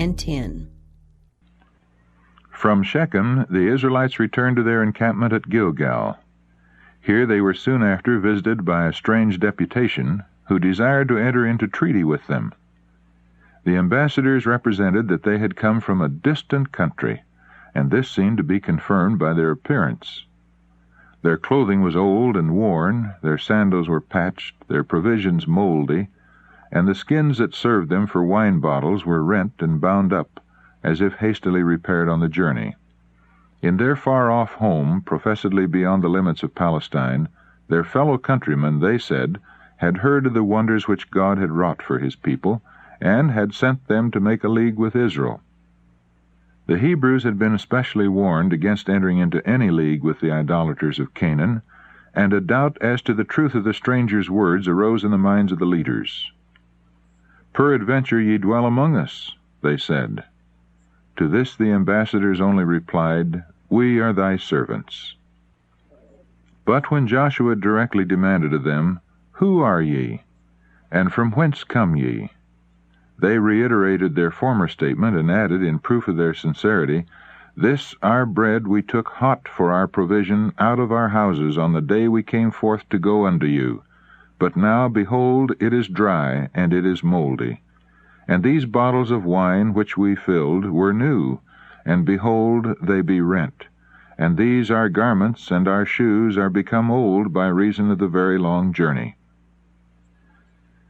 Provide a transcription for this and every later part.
and 10. From Shechem the Israelites returned to their encampment at Gilgal. Here they were soon after visited by a strange deputation, who desired to enter into treaty with them. The ambassadors represented that they had come from a distant country, and this seemed to be confirmed by their appearance. Their clothing was old and worn, their sandals were patched, their provisions moldy, and the skins that served them for wine bottles were rent and bound up, as if hastily repaired on the journey. In their far-off home, professedly beyond the limits of Palestine, their fellow countrymen, they said, had heard of the wonders which God had wrought for his people, and had sent them to make a league with Israel. The Hebrews had been especially warned against entering into any league with the idolaters of Canaan, and a doubt as to the truth of the strangers' words arose in the minds of the leaders. "Peradventure ye dwell among us," they said. To this the ambassadors only replied, "We are thy servants." But when Joshua directly demanded of them, "Who are ye? And from whence come ye?" they reiterated their former statement, and added, in proof of their sincerity, "This our bread we took hot for our provision out of our houses on the day we came forth to go unto you. But now, behold, it is dry, and it is moldy. And these bottles of wine which we filled were new, and behold, they be rent. And these our garments and our shoes are become old by reason of the very long journey."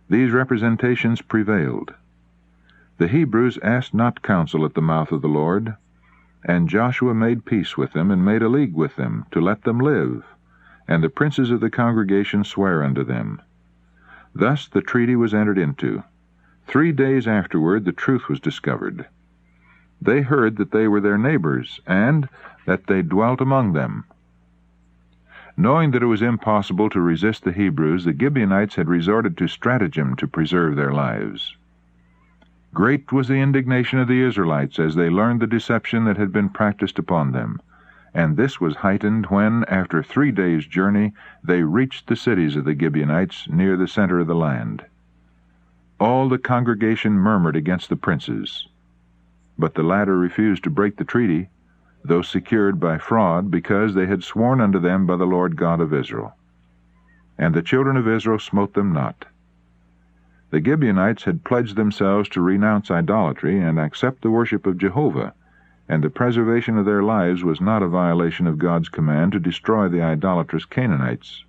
These representations prevailed. The Hebrews asked not counsel at the mouth of the Lord, and Joshua made peace with them, and made a league with them, to let them live, and the princes of the congregation sware unto them. Thus the treaty was entered into. 3 days afterward the truth was discovered. They heard that they were their neighbors, and that they dwelt among them. Knowing that it was impossible to resist the Hebrews, the Gibeonites had resorted to stratagem to preserve their lives. Great was the indignation of the Israelites as they learned the deception that had been practiced upon them, and this was heightened when, after 3 days' journey, they reached the cities of the Gibeonites near the center of the land. All the congregation murmured against the princes, but the latter refused to break the treaty, though secured by fraud, because they had sworn unto them by the Lord God of Israel. And the children of Israel smote them not. The Gibeonites had pledged themselves to renounce idolatry and accept the worship of Jehovah, and the preservation of their lives was not a violation of God's command to destroy the idolatrous Canaanites.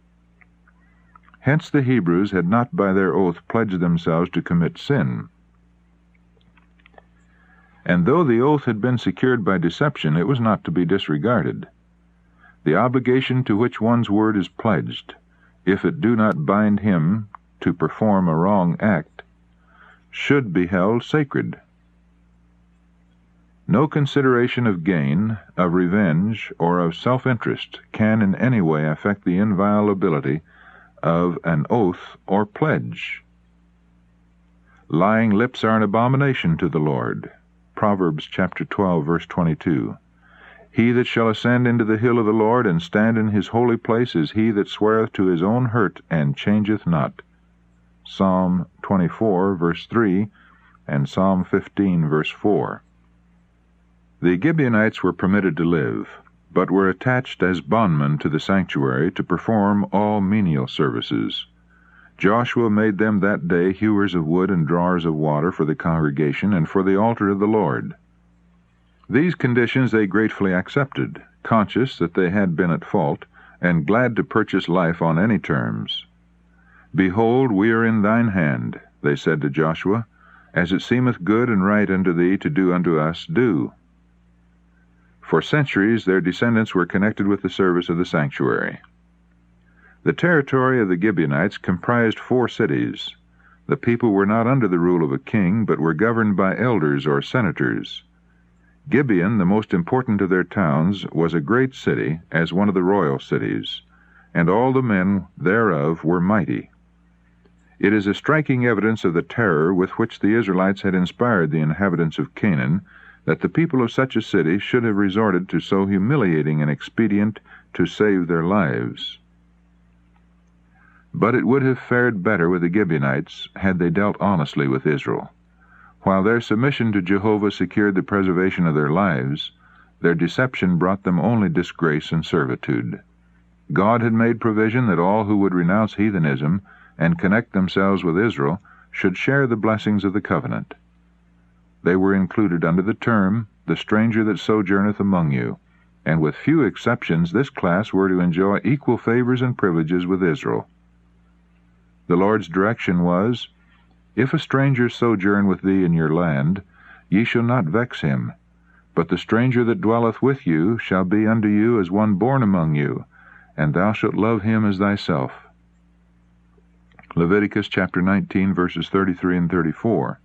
Hence the Hebrews had not by their oath pledged themselves to commit sin. And though the oath had been secured by deception, it was not to be disregarded. The obligation to which one's word is pledged, if it do not bind him to perform a wrong act, should be held sacred. No consideration of gain, of revenge, or of self-interest can in any way affect the inviolability of an oath or pledge. Lying lips are an abomination to the Lord. Proverbs chapter 12, verse 22. He that shall ascend into the hill of the Lord and stand in his holy place is he that sweareth to his own hurt and changeth not. Psalm 24, verse 3, and Psalm 15, verse 4. The Gibeonites were permitted to live, but were attached as bondmen to the sanctuary to perform all menial services. Joshua made them that day hewers of wood and drawers of water for the congregation and for the altar of the Lord. These conditions they gratefully accepted, conscious that they had been at fault, and glad to purchase life on any terms. "Behold, we are in thine hand," they said to Joshua. "As it seemeth good and right unto thee to do unto us, do." For centuries their descendants were connected with the service of the sanctuary. The territory of the Gibeonites comprised 4 cities. The people were not under the rule of a king, but were governed by elders or senators. Gibeon, the most important of their towns, was a great city, as one of the royal cities, and all the men thereof were mighty. It is a striking evidence of the terror with which the Israelites had inspired the inhabitants of Canaan that the people of such a city should have resorted to so humiliating an expedient to save their lives. But it would have fared better with the Gibeonites had they dealt honestly with Israel. While their submission to Jehovah secured the preservation of their lives, their deception brought them only disgrace and servitude. God had made provision that all who would renounce heathenism and connect themselves with Israel should share the blessings of the covenant. They were included under the term, "the stranger that sojourneth among you," and with few exceptions this class were to enjoy equal favors and privileges with Israel. The Lord's direction was, "If a stranger sojourn with thee in your land, ye shall not vex him, but the stranger that dwelleth with you shall be unto you as one born among you, and thou shalt love him as thyself." Leviticus chapter 19, verses 33 and 34.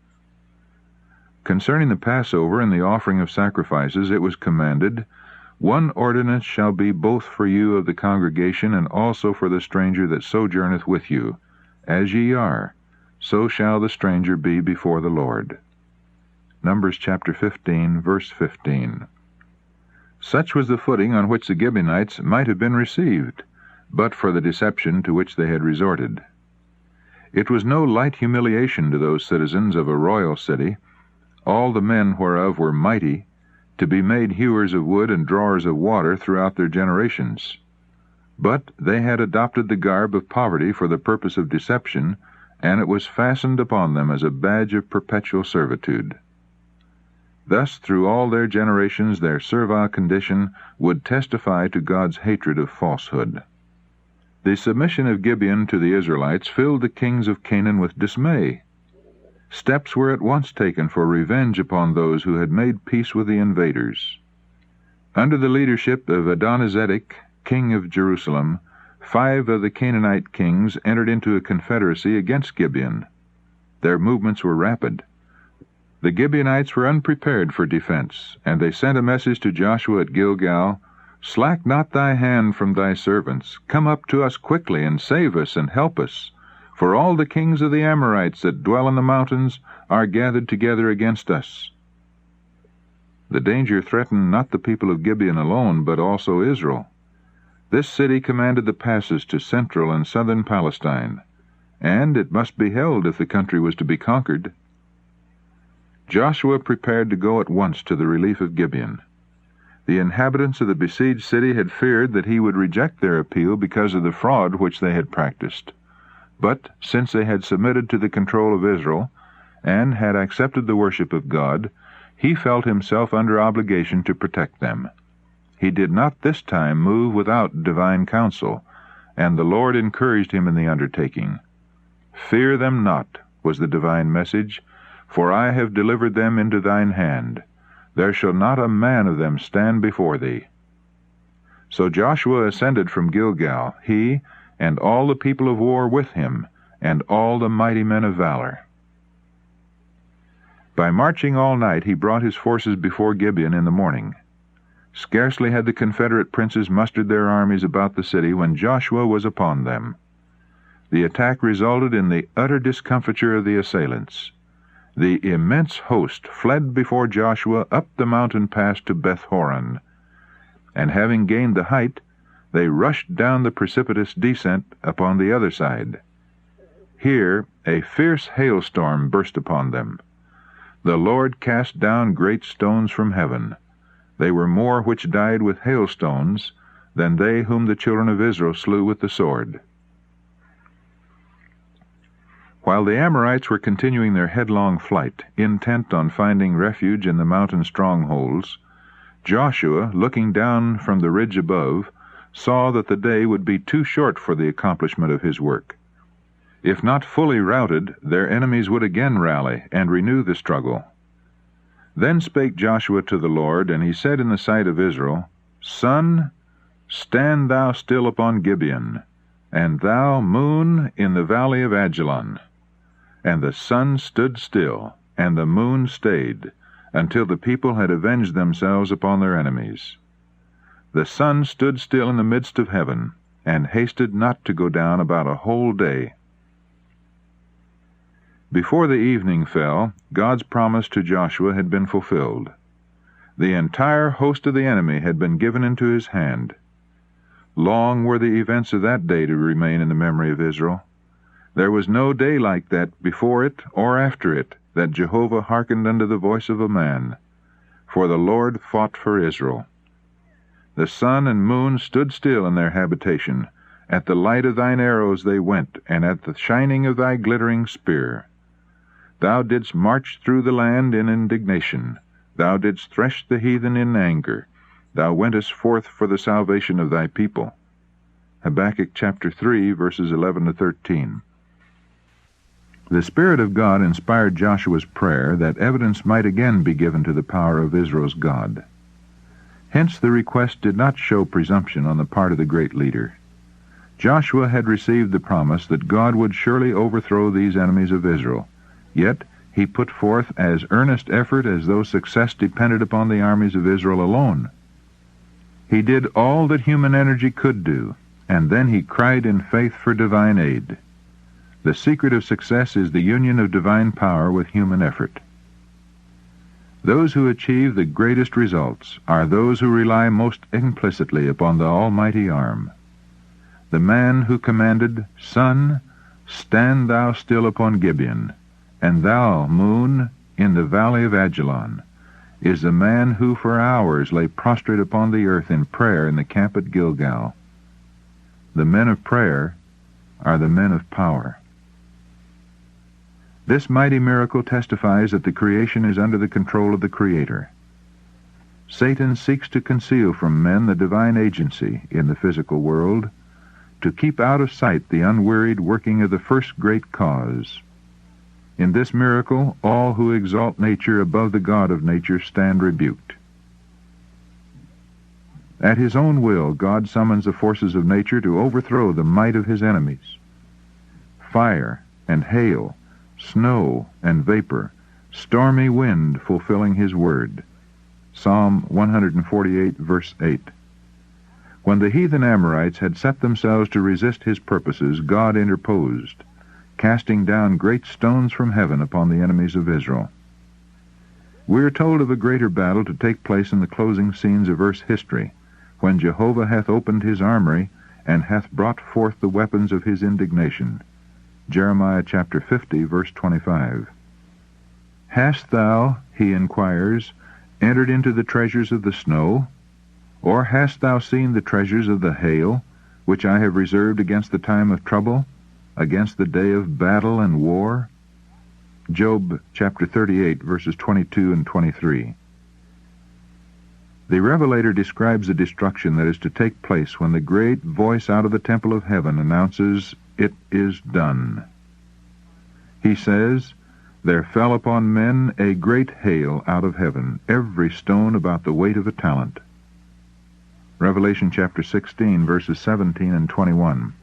Concerning the Passover and the offering of sacrifices, it was commanded, "One ordinance shall be both for you of the congregation and also for the stranger that sojourneth with you. As ye are, so shall the stranger be before the Lord." Numbers chapter 15, verse 15. Such was the footing on which the Gibeonites might have been received, but for the deception to which they had resorted. It was no light humiliation to those citizens of a royal city, all the men whereof were mighty, to be made hewers of wood and drawers of water throughout their generations. But they had adopted the garb of poverty for the purpose of deception, and it was fastened upon them as a badge of perpetual servitude. Thus, through all their generations, their servile condition would testify to God's hatred of falsehood. The submission of Gibeon to the Israelites filled the kings of Canaan with dismay. Steps were at once taken for revenge upon those who had made peace with the invaders. Under the leadership of Adonizedek, king of Jerusalem, 5 of the Canaanite kings entered into a confederacy against Gibeon. Their movements were rapid. The Gibeonites were unprepared for defense, and they sent a message to Joshua at Gilgal, "Slack not thy hand from thy servants. Come up to us quickly, and save us, and help us. For all the kings of the Amorites that dwell in the mountains are gathered together against us." The danger threatened not the people of Gibeon alone, but also Israel. This city commanded the passes to central and southern Palestine, and it must be held if the country was to be conquered. Joshua prepared to go at once to the relief of Gibeon. The inhabitants of the besieged city had feared that he would reject their appeal because of the fraud which they had practiced. But since they had submitted to the control of Israel, and had accepted the worship of God, he felt himself under obligation to protect them. He did not this time move without divine counsel, and the Lord encouraged him in the undertaking. "Fear them not," was the divine message, "for I have delivered them into thine hand. There shall not a man of them stand before thee." So Joshua ascended from Gilgal, he and all the people of war with him, and all the mighty men of valor. By marching all night he brought his forces before Gibeon in the morning. Scarcely had the Confederate princes mustered their armies about the city when Joshua was upon them. The attack resulted in the utter discomfiture of the assailants. The immense host fled before Joshua up the mountain pass to Beth-horon, and having gained the height, they rushed down the precipitous descent upon the other side. Here a fierce hailstorm burst upon them. The Lord cast down great stones from heaven. They were more which died with hailstones than they whom the children of Israel slew with the sword. While the Amorites were continuing their headlong flight, intent on finding refuge in the mountain strongholds, Joshua, looking down from the ridge above, saw that the day would be too short for the accomplishment of his work. If not fully routed, their enemies would again rally and renew the struggle. Then spake Joshua to the Lord, and he said in the sight of Israel, "Sun, stand thou still upon Gibeon, and thou, moon, in the valley of Ajalon." And the sun stood still, and the moon stayed, until the people had avenged themselves upon their enemies. The sun stood still in the midst of heaven, and hasted not to go down about a whole day. Before the evening fell, God's promise to Joshua had been fulfilled. The entire host of the enemy had been given into his hand. Long were the events of that day to remain in the memory of Israel. There was no day like that before it or after it, that Jehovah hearkened unto the voice of a man, for the Lord fought for Israel. The sun and moon stood still in their habitation. At the light of thine arrows they went, and at the shining of thy glittering spear. Thou didst march through the land in indignation. Thou didst thresh the heathen in anger. Thou wentest forth for the salvation of thy people. Habakkuk chapter 3, verses 11 to 13. The Spirit of God inspired Joshua's prayer that evidence might again be given to the power of Israel's God. Hence the request did not show presumption on the part of the great leader. Joshua had received the promise that God would surely overthrow these enemies of Israel, yet he put forth as earnest effort as though success depended upon the armies of Israel alone. He did all that human energy could do, and then he cried in faith for divine aid. The secret of success is the union of divine power with human effort. Those who achieve the greatest results are those who rely most implicitly upon the almighty arm. The man who commanded, Sun, stand thou still upon Gibeon, and thou, moon, in the valley of Ajalon, is the man who for hours lay prostrate upon the earth in prayer in the camp at Gilgal. The men of prayer are the men of power. This mighty miracle testifies that the creation is under the control of the Creator. Satan seeks to conceal from men the divine agency in the physical world, to keep out of sight the unwearied working of the first great cause. In this miracle, all who exalt nature above the God of nature stand rebuked. At his own will, God summons the forces of nature to overthrow the might of his enemies. Fire and hail, snow and vapor, stormy wind fulfilling his word. Psalm 148, verse 8. When the heathen Amorites had set themselves to resist his purposes, God interposed, casting down great stones from heaven upon the enemies of Israel. We are told of a greater battle to take place in the closing scenes of earth's history, when Jehovah hath opened his armory, and hath brought forth the weapons of his indignation. Jeremiah chapter 50, verse 25. Hast thou, he inquires, entered into the treasures of the snow? Or hast thou seen the treasures of the hail, which I have reserved against the time of trouble, against the day of battle and war? Job chapter 38, verses 22 and 23. The Revelator describes the destruction that is to take place when the great voice out of the temple of heaven announces, "It is done." He says, "There fell upon men a great hail out of heaven, every stone about the weight of a talent." Revelation chapter 16, verses 17 and 21.